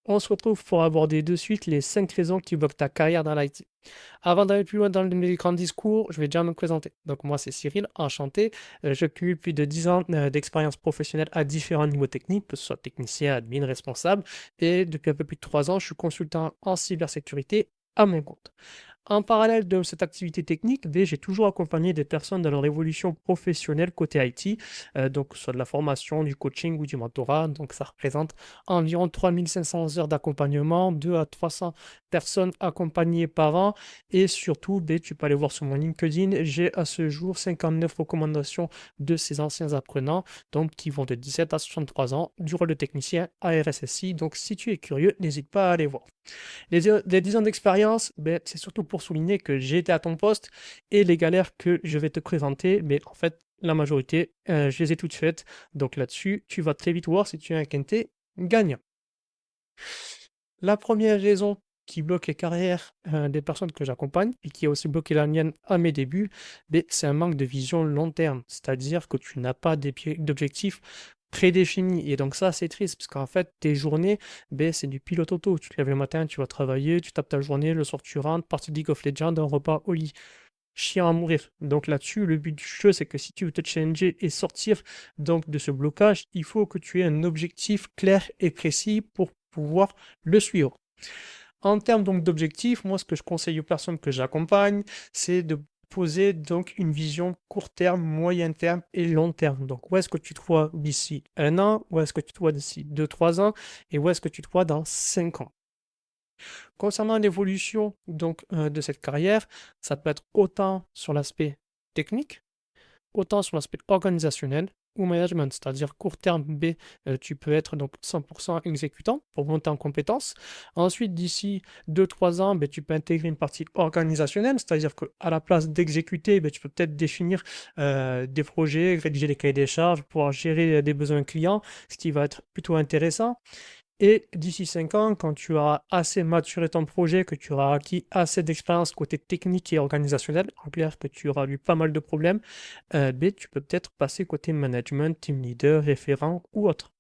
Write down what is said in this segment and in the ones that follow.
On se retrouve pour aborder de suite les 5 raisons qui bloquent ta carrière dans l'IT. Avant d'aller plus loin dans mes grands discours, je vais déjà me présenter. Donc moi c'est Cyril, enchanté. Je cumule plus de 10 ans d'expérience professionnelle à différents niveaux techniques, que ce soit technicien, admin, responsable. Et depuis un peu plus de 3 ans, je suis consultant en cybersécurité à mon compte. En parallèle de cette activité technique, j'ai toujours accompagné des personnes dans leur évolution professionnelle côté IT, donc que ce soit de la formation, du coaching ou du mentorat. Donc ça représente environ 3500 heures d'accompagnement, 2 à 300 personnes accompagnées par an. Et surtout, tu peux aller voir sur mon LinkedIn, j'ai à ce jour 59 recommandations de ces anciens apprenants, donc qui vont de 17 à 63 ans, du rôle de technicien à RSSI. Donc si tu es curieux, n'hésite pas à aller voir. Les 10 ans d'expérience, c'est surtout pour souligner que j'ai été à ton poste et les galères que je vais te présenter, mais en fait, la majorité, je les ai toutes faites. Donc là-dessus, tu vas très vite voir si tu es un quintet gagnant. La première raison qui bloque les carrières des personnes que j'accompagne et qui a aussi bloqué la mienne à mes débuts, c'est un manque de vision long terme. C'est-à-dire que tu n'as pas d'objectifs prédéfinis. Et donc ça, c'est triste, parce qu'en fait, tes journées, c'est du pilote auto. Tu te lèves le matin, tu vas travailler, tu tapes ta journée, le soir tu rentres, partie de League of Legends, un repas au lit. Chien à mourir. Donc là-dessus, le but du jeu, c'est que si tu veux te challenger et sortir donc de ce blocage, il faut que tu aies un objectif clair et précis pour pouvoir le suivre. En termes donc d'objectifs, moi ce que je conseille aux personnes que j'accompagne, c'est de poser donc une vision court terme, moyen terme et long terme. Donc où est-ce que tu te vois d'ici 1 an, où est-ce que tu te vois d'ici 2, 3 ans et où est-ce que tu te vois dans 5 ans. Concernant l'évolution donc de cette carrière, ça peut être autant sur l'aspect technique, autant sur l'aspect organisationnel ou management, c'est-à-dire court terme tu peux être donc 100% exécutant pour monter en compétences. Ensuite, d'ici 2, 3 ans, tu peux intégrer une partie organisationnelle, c'est-à-dire qu'à la place d'exécuter, tu peux peut-être définir des projets, rédiger des cahiers des charges, pouvoir gérer des besoins clients, ce qui va être plutôt intéressant. Et d'ici 5 ans, quand tu auras assez maturé ton projet, que tu auras acquis assez d'expérience côté technique et organisationnel, en clair que tu auras eu pas mal de problèmes, tu peux peut-être passer côté management, team leader, référent ou autre.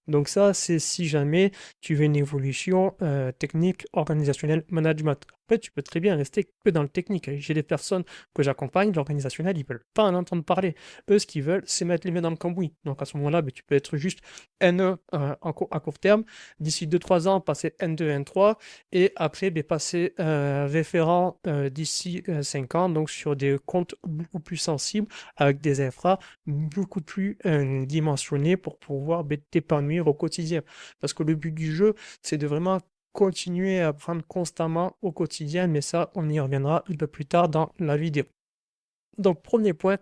Donc ça, c'est si jamais tu veux une évolution technique, organisationnelle, management. Après, tu peux très bien rester que dans le technique. J'ai des personnes que j'accompagne, l'organisationnel, ils veulent pas en entendre parler. Eux, ce qu'ils veulent, c'est mettre les mains dans le cambouis. Donc à ce moment-là, tu peux être juste N1 à court terme. D'ici 2, 3 ans, passer N2, N3. Et après, passer référent d'ici 5 ans, donc sur des comptes beaucoup plus sensibles, avec des infras beaucoup plus dimensionnés pour pouvoir t'épanouir au quotidien. Parce que le but du jeu, c'est de vraiment continuer à apprendre constamment au quotidien, mais ça, on y reviendra un peu plus tard dans la vidéo. Donc, premier point,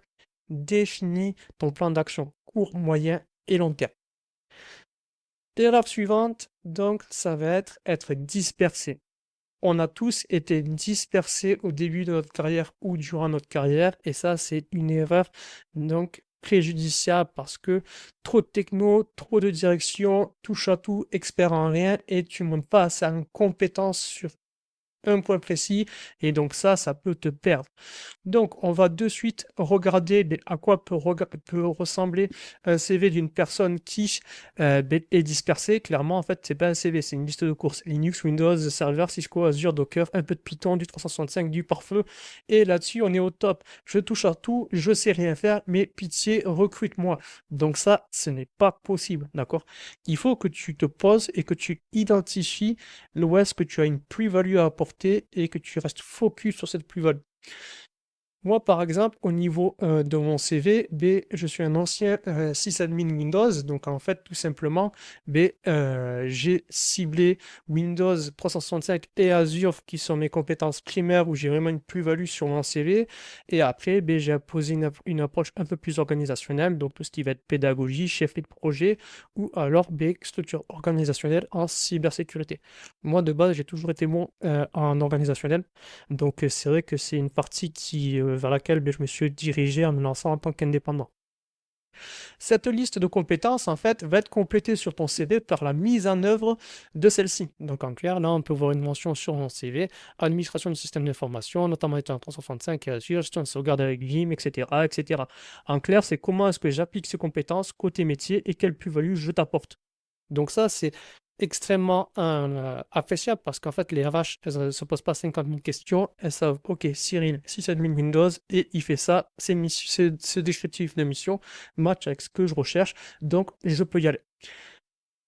définis ton plan d'action court, moyen et long terme. L'étape suivante, donc, ça va être dispersé. On a tous été dispersés au début de notre carrière ou durant notre carrière, et ça, c'est une erreur donc préjudiciable parce que trop de techno, trop de direction, touche à tout, expert en rien, et tu ne montes pas assez en compétence sur un point précis, et donc ça peut te perdre. Donc, on va de suite regarder à quoi peut ressembler un CV d'une personne qui est dispersée. Clairement, en fait, c'est pas un CV, c'est une liste de courses. Linux, Windows, Server, Cisco, Azure, Docker, un peu de Python, du 365, du pare-feu. Et là-dessus, on est au top. Je touche à tout, je sais rien faire, mais pitié, recrute-moi. Donc ça, ce n'est pas possible, d'accord? Il faut que tu te poses et que tu identifies où est-ce que tu as une plus-value à apporter et que tu restes focus sur cette plus-value. Moi, par exemple, au niveau de mon CV, je suis un ancien sysadmin Windows. Donc, en fait, tout simplement, j'ai ciblé Windows 365 et Azure, qui sont mes compétences primaires, où j'ai vraiment une plus-value sur mon CV. Et après, j'ai posé une approche un peu plus organisationnelle, donc tout ce qui va être pédagogie, chefferie de projet, ou alors structure organisationnelle en cybersécurité. Moi, de base, j'ai toujours été bon en organisationnel. Donc, c'est vrai que c'est une partie vers laquelle je me suis dirigé en me lançant en tant qu'indépendant. Cette liste de compétences, en fait, va être complétée sur ton CV par la mise en œuvre de celle-ci. Donc, en clair, là, on peut voir une mention sur mon CV, administration du système d'information, notamment étant 365 et Azure, gestion de sauvegarde avec Vim, etc., etc. En clair, c'est comment est-ce que j'applique ces compétences côté métier et quelle plus-value je t'apporte. Donc ça, c'est extrêmement appréciable parce qu'en fait, les RH, elles ne se posent pas 50 000 questions. Elles savent, OK, Cyril, sysadmin Windows, et il fait ça, ce descriptif de mission match avec ce que je recherche, donc je peux y aller.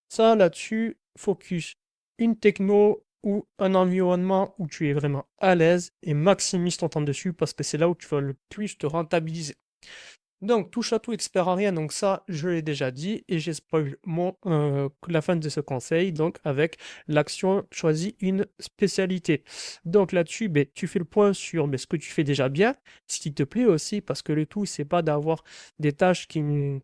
Ça, là-dessus, focus une techno ou un environnement où tu es vraiment à l'aise et maximise ton temps dessus parce que c'est là où tu vas le plus te rentabiliser. Donc, touche à tout, expert en rien. Donc, ça, je l'ai déjà dit et j'ai spoil la fin de ce conseil. Donc, avec l'action, choisis une spécialité. Donc, là-dessus, ben, tu fais le point sur ce que tu fais déjà bien, ce qui te plaît aussi, parce que le tout, c'est pas d'avoir des tâches qui ne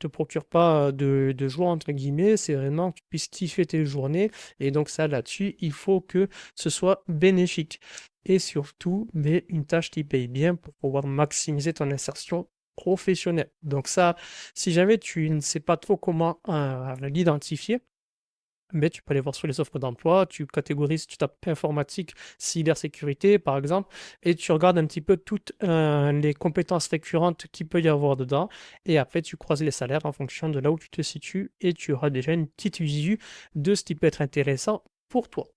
te procurent pas de joie, entre guillemets. C'est vraiment que tu puisses kiffer tes journées. Et donc, ça, là-dessus, il faut que ce soit bénéfique. Et surtout, mais une tâche qui paye bien pour pouvoir maximiser ton insertion professionnel. Donc ça, si jamais tu ne sais pas trop comment l'identifier, mais tu peux aller voir sur les offres d'emploi, tu catégorises, tu tapes informatique, cybersécurité par exemple, et tu regardes un petit peu toutes les compétences récurrentes qu'il peut y avoir dedans, et après tu croises les salaires en fonction de là où tu te situes, et tu auras déjà une petite visu de ce qui peut être intéressant pour toi.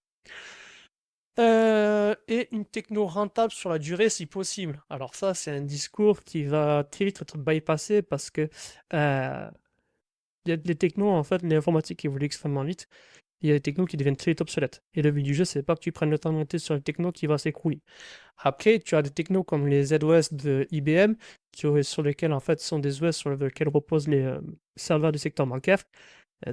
Et une techno rentable sur la durée si possible. Alors ça, c'est un discours qui va très vite être bypassé parce que il y a des technos, en fait, l'informatique évolue extrêmement vite. Il y a des technos qui deviennent très vite obsolètes. Et le but du jeu, c'est pas que tu prennes le temps de monter sur une techno qui va s'écrouler. Après, tu as des technos comme les ZOS de IBM, sur lesquels, en fait, sont des OS sur lesquels reposent les serveurs du secteur bancaire.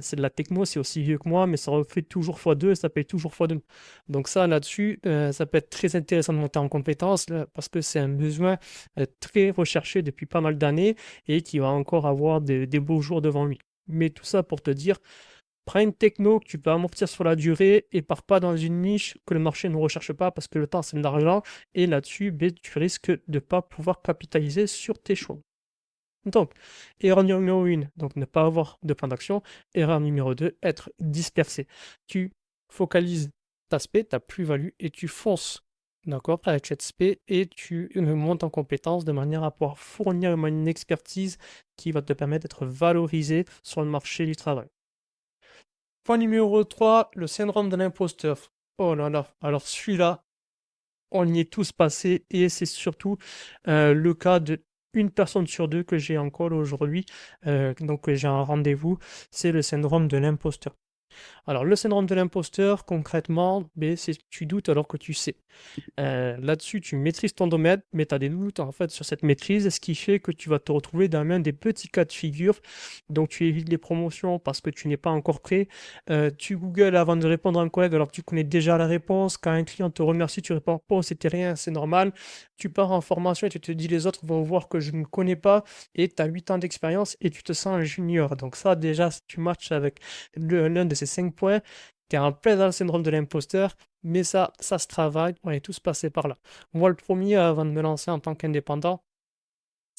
C'est de la techno, c'est aussi vieux que moi, mais ça refait toujours x2 et ça paye toujours x2. Donc ça, là-dessus, ça peut être très intéressant de monter en compétence là, parce que c'est un besoin très recherché depuis pas mal d'années et qui va encore avoir des beaux jours devant lui. Mais tout ça pour te dire, prends une techno que tu peux amortir sur la durée et pars pas dans une niche que le marché ne recherche pas parce que le temps, c'est de l'argent. Et là-dessus, ben, tu risques de ne pas pouvoir capitaliser sur tes choix. Donc, erreur numéro 1, donc ne pas avoir de plan d'action. Erreur numéro 2, être dispersé. Tu focalises ta spé, ta plus-value, et tu fonces, d'accord, avec cette spé, et tu montes en compétence de manière à pouvoir fournir une expertise qui va te permettre d'être valorisé sur le marché du travail. Point numéro 3, le syndrome de l'imposteur. Oh là là, alors celui-là, on y est tous passés et c'est surtout le cas de une personne sur deux que j'ai en call aujourd'hui, donc j'ai un rendez-vous, c'est le syndrome de l'imposteur. Alors le syndrome de l'imposteur, concrètement, ben, c'est que tu doutes alors que tu sais. Là-dessus, tu maîtrises ton domaine, mais tu as des doutes en fait sur cette maîtrise, ce qui fait que tu vas te retrouver dans l'un des petits cas de figure. Donc tu évites les promotions parce que tu n'es pas encore prêt. Tu googles avant de répondre à un collègue alors que tu connais déjà la réponse. Quand un client te remercie, tu réponds pas, c'était rien, c'est normal. Tu pars en formation et tu te dis les autres vont voir que je ne connais pas et tu as 8 ans d'expérience et tu te sens un junior. Donc ça déjà, si tu matches avec l'un de ces 5 points, tu es en plein dans le syndrome de l'imposteur. Mais ça se travaille, on est tous passés par là. Moi, le premier, avant de me lancer en tant qu'indépendant,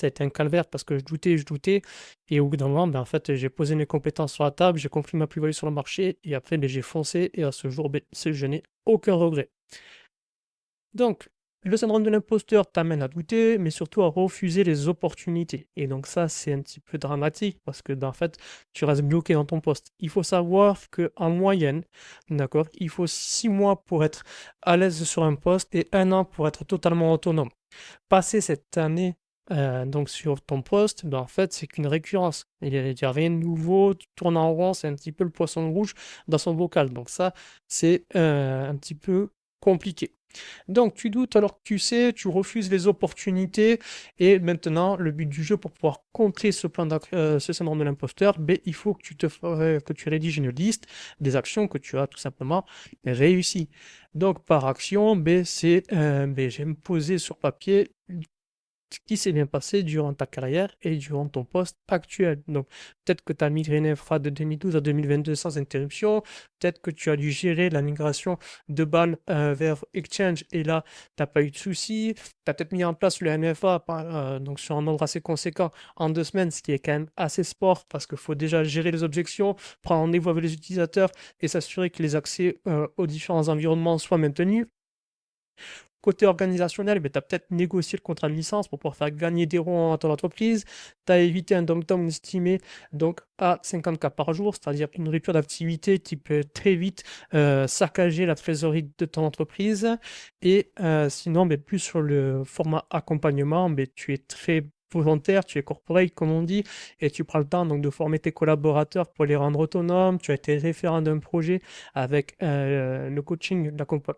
ça a été un calvaire parce que je doutais. Et au bout d'un moment, ben, en fait, j'ai posé mes compétences sur la table, j'ai compris ma plus-value sur le marché, et après, ben, j'ai foncé, et à ce jour, ben, je n'ai aucun regret. Donc, le syndrome de l'imposteur t'amène à douter, mais surtout à refuser les opportunités. Et donc ça, c'est un petit peu dramatique parce que, ben, en fait, tu restes bloqué dans ton poste. Il faut savoir qu'en moyenne, d'accord, il faut 6 mois pour être à l'aise sur un poste et 1 an pour être totalement autonome. Passer cette année donc sur ton poste, ben, en fait, c'est qu'une récurrence. Il n'y a rien de nouveau, tu tournes en rond, c'est un petit peu le poisson rouge dans son bocal. Donc ça, c'est un petit peu compliqué. Donc, tu doutes alors que tu sais, tu refuses les opportunités. Et maintenant, le but du jeu, pour pouvoir contrer ce syndrome de l'imposteur, ben, il faut que tu rédiges une liste des actions que tu as tout simplement réussies. Donc, par action, ben, je vais me poser sur papier ce qui s'est bien passé durant ta carrière et durant ton poste actuel. Donc, peut-être que tu as migré une infra de 2012 à 2022 sans interruption. Peut-être que tu as dû gérer la migration de BAL vers Exchange et là, tu n'as pas eu de soucis. Tu as peut-être mis en place le MFA donc sur un nombre assez conséquent en 2 semaines, ce qui est quand même assez sport parce qu'il faut déjà gérer les objections, prendre rendez-vous avec les utilisateurs et s'assurer que les accès aux différents environnements soient maintenus. Côté organisationnel, ben, tu as peut-être négocié le contrat de licence pour pouvoir faire gagner des ronds à ton entreprise. Tu as évité un downtime estimé donc à 50K par jour, c'est-à-dire une rupture d'activité qui peut très vite saccager la trésorerie de ton entreprise. Et sinon, ben, plus sur le format accompagnement, ben, tu es très volontaire, tu es corporate comme on dit, et tu prends le temps donc de former tes collaborateurs pour les rendre autonomes. Tu as été référent d'un projet avec le coaching,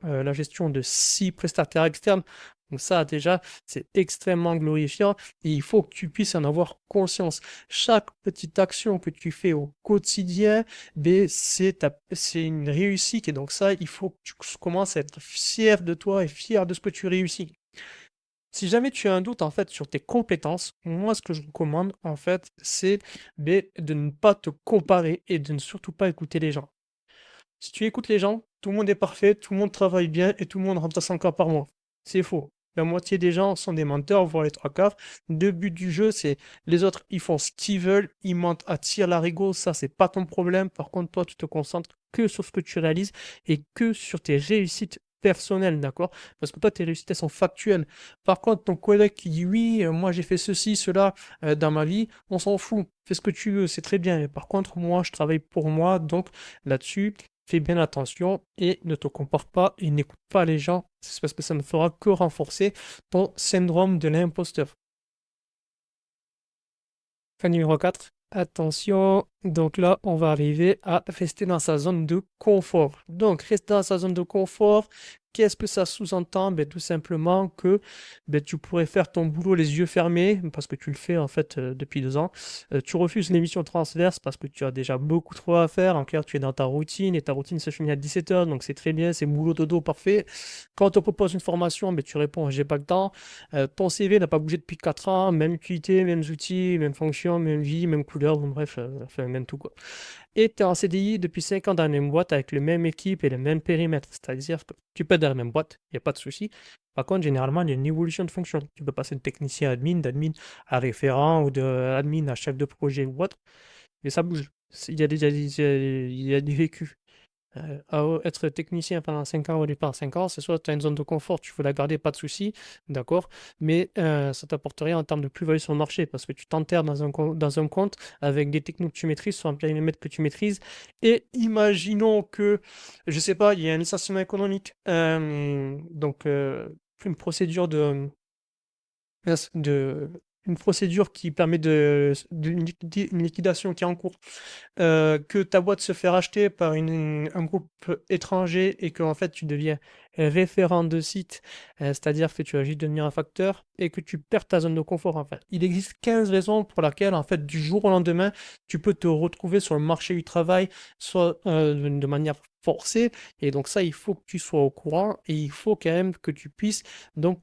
la gestion de 6 prestataires externes. Donc ça, déjà, c'est extrêmement glorifiant et il faut que tu puisses en avoir conscience. Chaque petite action que tu fais au quotidien, ben, c'est une réussite et donc ça, il faut que tu commences à être fier de toi et fier de ce que tu réussis. Si jamais tu as un doute en fait sur tes compétences, moi ce que je recommande en fait, c'est ben, de ne pas te comparer et de ne surtout pas écouter les gens. Si tu écoutes les gens, tout le monde est parfait, tout le monde travaille bien et tout le monde rentre à 100K par mois. C'est faux. La moitié des gens sont des menteurs, voire les trois quarts. Le but du jeu, c'est les autres, ils font ce qu'ils veulent, ils mentent à tir larigot, ça, c'est pas ton problème. Par contre, toi, tu te concentres que sur ce que tu réalises et que sur tes réussites personnelles, d'accord? Parce que toi, tes réussites, elles sont factuelles. Par contre, ton collègue qui dit oui, moi, j'ai fait ceci, cela dans ma vie, on s'en fout. Fais ce que tu veux, c'est très bien. Et par contre, moi, je travaille pour moi, donc là-dessus, fais bien attention et ne te compare pas et n'écoute pas les gens, c'est parce que ça ne fera que renforcer ton syndrome de l'imposteur. Fin numéro 4. Attention, donc là, on va arriver à rester dans sa zone de confort. Donc, rester dans sa zone de confort, qu'est-ce que ça sous-entend? Ben, tout simplement que ben, tu pourrais faire ton boulot les yeux fermés, parce que tu le fais en fait depuis 2 ans. Tu refuses l'émission transverse parce que tu as déjà beaucoup trop à faire. En clair, tu es dans ta routine et ta routine se finit à 17h, donc c'est très bien, c'est boulot dodo parfait. Quand on te propose une formation, ben, tu réponds, j'ai pas le temps. Ton CV n'a pas bougé depuis 4 ans, même utilité, mêmes outils, même fonction, même vie, même couleur, bon, bref, enfin, même tout quoi. Et tu es en CDI depuis 5 ans dans la même boîte avec la même équipe et le même périmètre, c'est-à-dire que tu peux être dans la même boîte, il n'y a pas de souci. Par contre, généralement, il y a une évolution de fonction. Tu peux passer de technicien à admin, d'admin à référent ou d'admin à chef de projet ou autre, mais ça bouge. Il y a des vécus. Être technicien pendant 5 ans au départ, 5 ans, c'est soit tu as une zone de confort, tu veux la garder, pas de souci, d'accord, mais ça t'apporte rien en termes de plus-value sur le marché parce que tu t'enterres dans un compte avec des technos que tu maîtrises, sur un périmètre que tu maîtrises, et imaginons que, je sais pas, il y a un licenciement économique, donc une procédure de une procédure qui permet une liquidation qui est en cours, que ta boîte se fait racheter par un groupe étranger et que en fait tu deviens référent de site, c'est-à-dire que tu vas juste devenir un facteur et que tu perds ta zone de confort en fait. Il existe 15 raisons pour lesquelles en fait du jour au lendemain tu peux te retrouver sur le marché du travail, soit de manière forcée, et donc ça il faut que tu sois au courant et il faut quand même que tu puisses donc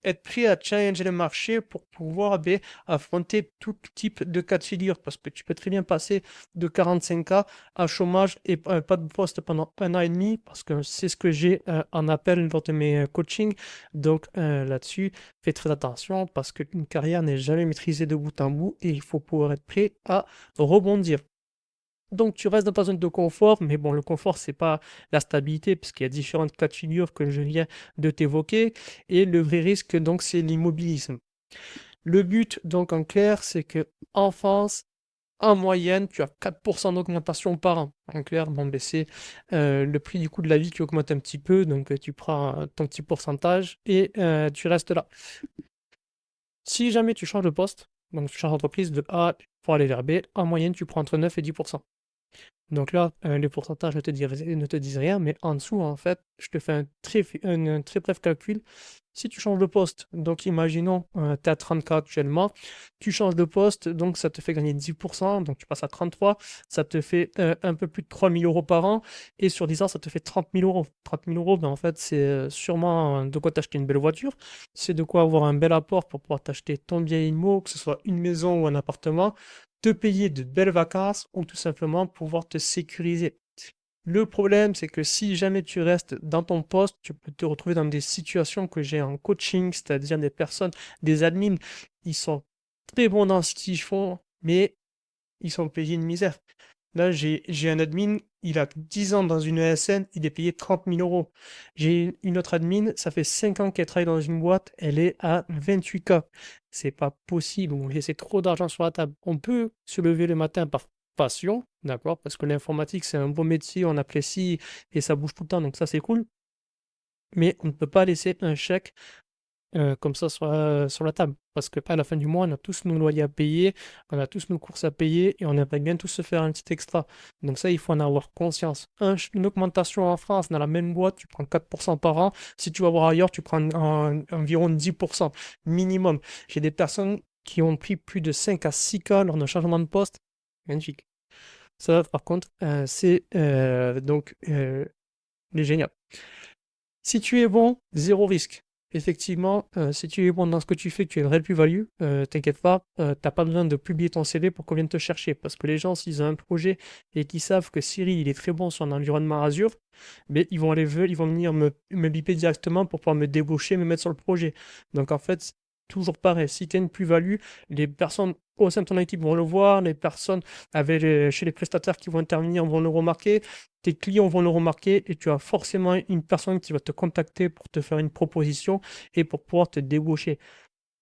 être prêt à challenger le marché pour pouvoir ben, affronter tout type de cas de figure parce que tu peux très bien passer de 45K à chômage et pas de poste pendant 1 an et demi parce que c'est ce que j'ai en appel lors de mes coachings. Donc là-dessus, fais très attention parce qu'une carrière n'est jamais maîtrisée de bout en bout et il faut pouvoir être prêt à rebondir. Donc tu restes dans ta zone de confort, mais bon, le confort, c'est pas la stabilité, puisqu'il y a différentes cas de figure que je viens de t'évoquer, et le vrai risque, donc, c'est l'immobilisme. Le but, donc, en clair, c'est que en France, en moyenne, tu as 4% d'augmentation par an. En clair, bon, ben, c'est le prix du coût de la vie qui augmente un petit peu, donc tu prends ton petit pourcentage et tu restes là. Si jamais tu changes de poste, donc tu changes d'entreprise de A pour aller vers B, en moyenne, tu prends entre 9 et 10%. Donc là, les pourcentages ne te disent rien, mais en dessous, en fait, je te fais un très bref calcul. Si tu changes de poste, donc imaginons, tu es à 30K actuellement, tu changes de poste, donc ça te fait gagner 10%, donc tu passes à 33, ça te fait un peu plus de 3 000 € par an, et sur 10 ans, ça te fait 30 000 €. 30 000 €, ben en fait, c'est sûrement de quoi t'acheter une belle voiture, c'est de quoi avoir un bel apport pour pouvoir t'acheter ton bien immo, que ce soit une maison ou un appartement, te payer de belles vacances ou tout simplement pouvoir te sécuriser. Le problème, c'est que si jamais tu restes dans ton poste, tu peux te retrouver dans des situations que j'ai en coaching, c'est-à-dire des personnes, des admins, ils sont très bons dans ce qu'ils font, mais ils sont payés une misère. Là, j'ai un admin, il a 10 ans dans une ESN, il est payé 30 000 euros. J'ai une autre admin, ça fait 5 ans qu'elle travaille dans une boîte, elle est à 28K. C'est pas possible, on laisse trop d'argent sur la table. On peut se lever le matin par passion, d'accord, parce que l'informatique, c'est un beau métier, on apprécie et ça bouge tout le temps, donc ça, c'est cool. Mais on ne peut pas laisser un chèque comme ça sur la table. Parce que à la fin du mois, on a tous nos loyers à payer, on a tous nos courses à payer et on aimerait bien tous se faire un petit extra. Donc ça, il faut en avoir conscience. Une augmentation en France, dans la même boîte, tu prends 4% par an. Si tu vas voir ailleurs, tu prends environ 10% minimum. J'ai des personnes qui ont pris plus de 5 à 6 cas lors d'un changement de poste. Magnifique. Ça, par contre, c'est génial. Si tu es bon, zéro risque. Effectivement, si tu es bon dans ce que tu fais, que tu as une réelle plus-value, t'inquiète pas, t'as pas besoin de publier ton CV pour qu'on vienne te chercher. Parce que les gens, s'ils ont un projet et qu'ils savent que Cyril, il est très bon sur un environnement Azure, mais ils vont venir me biper directement pour pouvoir me débaucher, me mettre sur le projet. Donc en fait, toujours pareil, si tu as une plus-value, les personnes au sein de ton équipe vont le voir, les personnes chez les prestataires qui vont intervenir vont le remarquer, tes clients vont le remarquer et tu as forcément une personne qui va te contacter pour te faire une proposition et pour pouvoir te débaucher.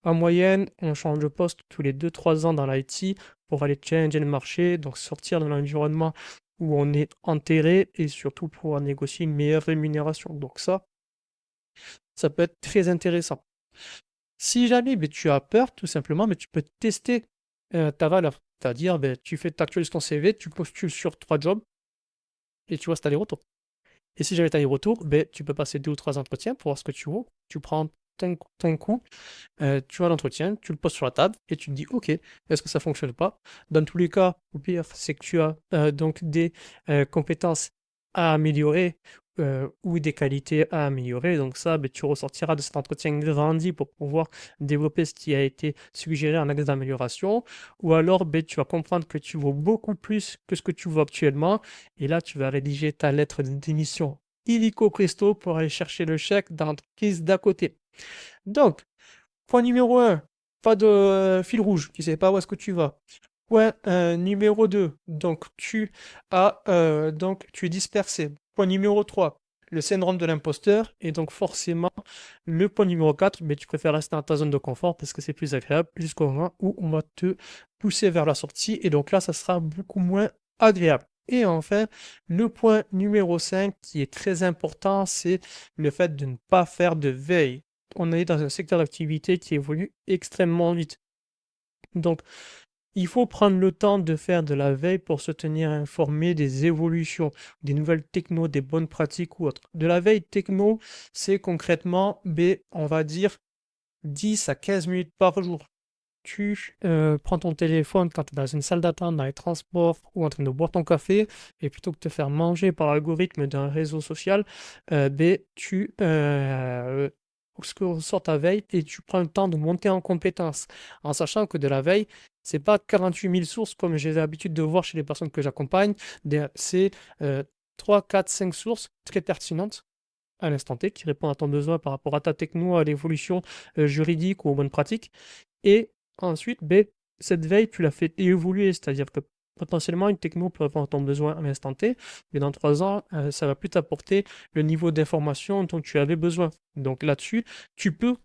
En moyenne, on change de poste tous les 2-3 ans dans l'IT pour aller challenger le marché, donc sortir de l'environnement où on est enterré et surtout pouvoir négocier une meilleure rémunération. Donc ça peut être très intéressant. Si jamais tu as peur, tout simplement, mais tu peux tester ta valeur. C'est-à-dire, tu actualises ton CV, tu postules sur 3 jobs et tu vois si tu as les retours. Et si jamais tu as les retours, tu peux passer 2 ou 3 entretiens pour voir ce que tu vaux. Tu prends un coup, tu as l'entretien, tu le poses sur la table et tu te dis, OK, est-ce que ça fonctionne pas? Dans tous les cas, au pire, c'est que tu as donc des compétences à améliorer ou des qualités à améliorer. Donc ça, tu ressortiras de cet entretien grandi pour pouvoir développer ce qui a été suggéré en axe d'amélioration. Ou alors, tu vas comprendre que tu vaux beaucoup plus que ce que tu vaux actuellement. Et là, tu vas rédiger ta lettre de démission illico presto pour aller chercher le chèque dans l'entreprise d'à côté. Donc, point numéro 1, pas de fil rouge, tu sais pas où est-ce que tu vas. Point numéro 2, donc tu es dispersé. Point numéro 3, le syndrome de l'imposteur. Et donc forcément, le point numéro 4, mais tu préfères rester dans ta zone de confort parce que c'est plus agréable jusqu'au moment où on va te pousser vers la sortie. Et donc là, ça sera beaucoup moins agréable. Et enfin, le point numéro 5 qui est très important, c'est le fait de ne pas faire de veille. On est dans un secteur d'activité qui évolue extrêmement vite. Donc, il faut prendre le temps de faire de la veille pour se tenir informé des évolutions, des nouvelles techno, des bonnes pratiques ou autres. De la veille techno, c'est concrètement, on va dire, 10 à 15 minutes par jour. Tu prends ton téléphone quand tu es dans une salle d'attente, dans les transports ou en train de boire ton café, et plutôt que de te faire manger par l'algorithme d'un réseau social, tu sors ta veille et tu prends le temps de monter en compétence, en sachant que de la veille, c'est pas 48 000 sources comme j'ai l'habitude de voir chez les personnes que j'accompagne, c'est 3, 4, 5 sources très pertinentes à l'instant T qui répondent à ton besoin par rapport à ta techno, à l'évolution juridique ou aux bonnes pratiques. Et ensuite, cette veille, tu l'as fait évoluer, c'est-à-dire que potentiellement une techno peut répondre à ton besoin à l'instant T, mais dans 3 ans, ça va plus t'apporter le niveau d'information dont tu avais besoin. Donc là-dessus, tu peux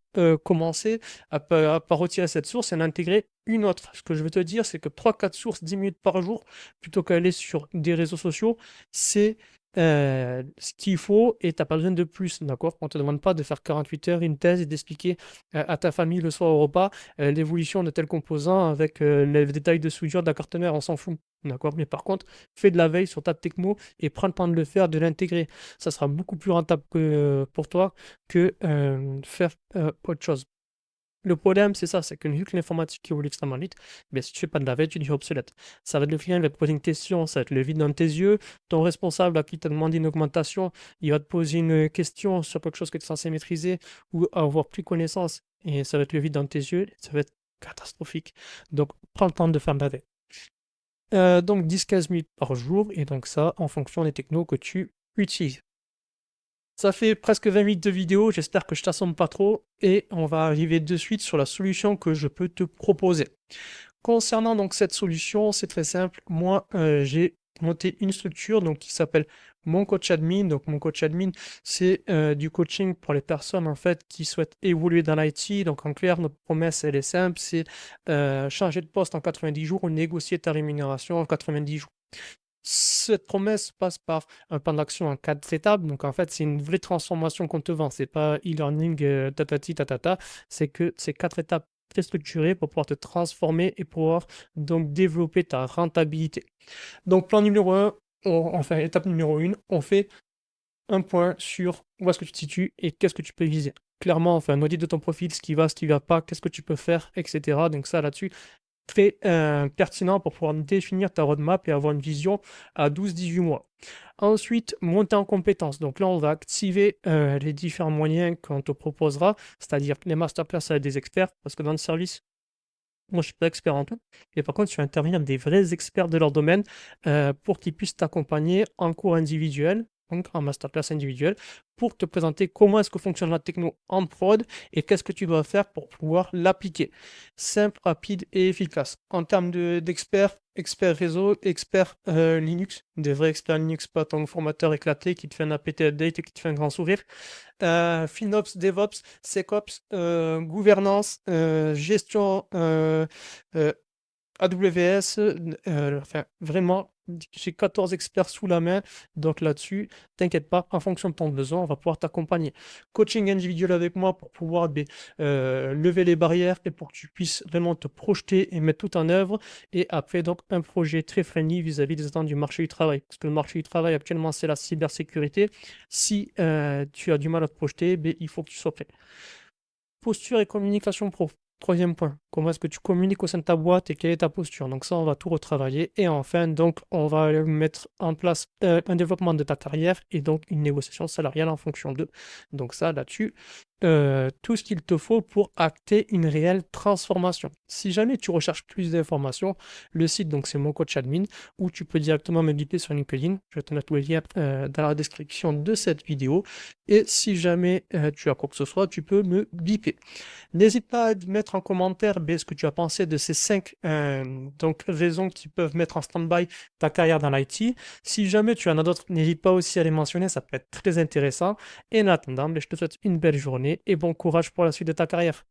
commencer à pas retirer cette source et en intégrer une autre. Ce que je veux te dire, c'est que 3-4 sources 10 minutes par jour, plutôt qu'aller sur des réseaux sociaux, c'est ce qu'il faut et tu n'as pas besoin de plus, d'accord? On ne te demande pas de faire 48 heures une thèse et d'expliquer à ta famille le soir au repas l'évolution de tel composant avec les détails de soudure d'un partenaire, on s'en fout, d'accord? Mais par contre, fais de la veille sur ta techno et prends le temps de le faire, de l'intégrer. Ça sera beaucoup plus rentable pour toi que faire autre chose. Le problème, c'est ça, c'est que vu que l'informatique évolue extrêmement vite, si tu fais pas de la veille, tu deviens obsolète. Ça va être le client, il va te poser une question, ça va être le vide dans tes yeux. Ton responsable à qui t'a demandé une augmentation, il va te poser une question sur quelque chose que tu es censé maîtriser ou avoir plus connaissance. Et ça va être le vide dans tes yeux, ça va être catastrophique. Donc, prends le temps de faire de la veille. Donc, 10-15 minutes par jour, et donc ça, en fonction des technos que tu utilises. Ça fait presque 20 minutes de vidéo, j'espère que je t'assomme pas trop et on va arriver de suite sur la solution que je peux te proposer. Concernant donc cette solution, c'est très simple. Moi, j'ai monté une structure donc, qui s'appelle Mon Coach Admin. Donc, Mon Coach Admin, c'est du coaching pour les personnes en fait qui souhaitent évoluer dans l'IT. Donc, en clair, notre promesse, elle est simple, c'est changer de poste en 90 jours ou négocier ta rémunération en 90 jours. Cette promesse passe par un plan d'action en 4 étapes. Donc, en fait, c'est une vraie transformation qu'on te vend. C'est pas e-learning tatati tatata. C'est que c'est 4 étapes très structurées pour pouvoir te transformer et pouvoir donc développer ta rentabilité. Donc, plan numéro 1, enfin, étape numéro 1, on fait un point sur où est-ce que tu te situes et qu'est-ce que tu peux viser. Clairement, on fait un audit de ton profil, ce qui va, ce qui va pas, qu'est-ce que tu peux faire, etc. Donc ça, là-dessus, très pertinent pour pouvoir définir ta roadmap et avoir une vision à 12-18 mois. Ensuite, monter en compétences. Donc là, on va activer les différents moyens qu'on te proposera, c'est-à-dire les masterclass avec des experts, parce que dans le service, moi, je suis pas expert en tout. Et par contre, je vais intervenir avec des vrais experts de leur domaine pour qu'ils puissent t'accompagner en cours individuel, donc en masterclass individuel, pour te présenter comment est-ce que fonctionne la techno en prod et qu'est-ce que tu dois faire pour pouvoir l'appliquer. Simple, rapide et efficace. En termes d'experts, experts réseau, experts Linux, des vrais experts Linux, pas ton formateur éclaté qui te fait un apt update et qui te fait un grand sourire. FinOps, DevOps, SecOps, gouvernance, gestion euh, AWS, enfin vraiment, j'ai 14 experts sous la main, donc là-dessus, t'inquiète pas, en fonction de ton besoin, on va pouvoir t'accompagner. Coaching individuel avec moi pour pouvoir lever les barrières et pour que tu puisses vraiment te projeter et mettre tout en œuvre. Et après, donc, un projet très friendly vis-à-vis des attentes du marché du travail. Parce que le marché du travail actuellement, c'est la cybersécurité. Si tu as du mal à te projeter, ben, il faut que tu sois prêt. Posture et communication pro. Troisième point, comment est-ce que tu communiques au sein de ta boîte et quelle est ta posture? Donc ça, on va tout retravailler. Et enfin, donc, on va mettre en place un développement de ta carrière et donc une négociation salariale en fonction d'eux. Donc ça, là-dessus, tout ce qu'il te faut pour acter une réelle transformation. Si jamais tu recherches plus d'informations, le site, donc c'est mon coach admin, où tu peux directement me guider sur LinkedIn. Je vais te mettre le lien dans la description de cette vidéo. Et si jamais tu as quoi que ce soit, tu peux me biper. N'hésite pas à mettre en commentaire ce que tu as pensé de ces 5 donc, raisons qui peuvent mettre en stand-by ta carrière dans l'IT. Si jamais tu en as d'autres, n'hésite pas aussi à les mentionner, ça peut être très intéressant. Et en attendant, je te souhaite une belle journée et bon courage pour la suite de ta carrière.